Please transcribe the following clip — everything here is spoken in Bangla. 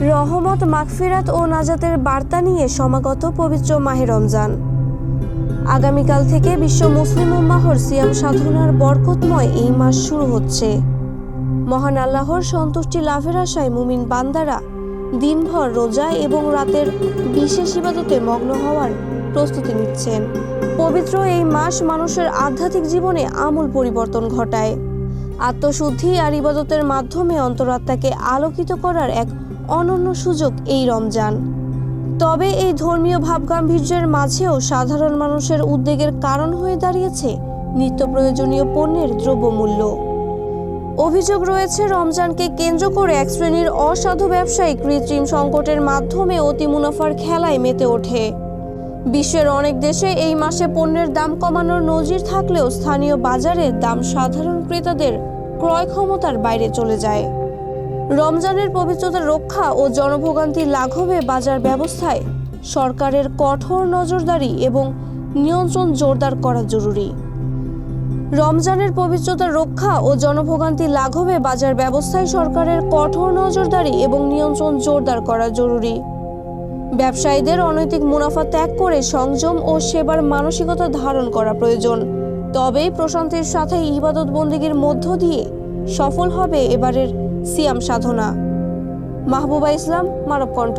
রহমত, মাগফিরাত ও নাজাতের বার্তা নিয়ে সমাগত পবিত্র মাহে রমজান। আগামীকাল থেকে বিশ্ব মুসলিম উম্মাহর সিয়াম সাধনার বরকতময় এই মাস শুরু হচ্ছে। মহান আল্লাহর সন্তুষ্টি লাভের আশায় মুমিন বান্দারা দিনভর রোজা এবং রাতের বিশেষ ইবাদতে মগ্ন হওয়ার প্রস্তুতি নিচ্ছেন। পবিত্র এই মাস মানুষের আধ্যাত্মিক জীবনে আমূল পরিবর্তন ঘটায়। আত্মশুদ্ধি আর ইবাদতের মাধ্যমে অন্তরাত্মাকে আলোকিত করার এক অনন্য সুযোগ এই রমজান। তবে এই ধর্মীয় ভাবগাম্ভীর্যের মাঝেও সাধারণ মানুষের উদ্বেগের কারণ হয়ে দাঁড়িয়েছে নিত্য প্রয়োজনীয় পণ্যের দ্রব্যমূল্য। অভিযোগ রয়েছে, রমজানকে কেন্দ্র করে এক শ্রেণীর অসাধু ব্যবসায়ী কৃত্রিম সংকটের মাধ্যমে অতি মুনাফার খেলায় মেতে ওঠে। বিশ্বের অনেক দেশে এই মাসে পণ্যের দাম কমানোর নজির থাকলেও স্থানীয় বাজারে দাম সাধারণ ক্রেতাদের ক্রয় ক্ষমতার বাইরে চলে যায়। রমজানের পবিত্রতা রক্ষা ও জনভোগান্তি লাঘবে বাজার ব্যবস্থায় সরকারের কঠোর নজরদারি এবং নিয়ন্ত্রণ জোরদার করা জরুরি। রমজানের পবিত্রতা রক্ষা ও জনভোগান্তি লাঘবে বাজার ব্যবস্থায় সরকারের কঠোর নজরদারি এবং নিয়ন্ত্রণ জোরদার করা জরুরি। ব্যবসায়ীদের অনৈতিক মুনাফা ত্যাগ করে সংযম ও সেবার মানসিকতা ধারণ করা প্রয়োজন। তবেই প্রশান্তির সাথে ইবাদত বন্দেগীর মধ্য দিয়ে সফল হবে এবারের সিয়াম সাধনা। মাহবুবা ইসলাম, মানবকণ্ঠ।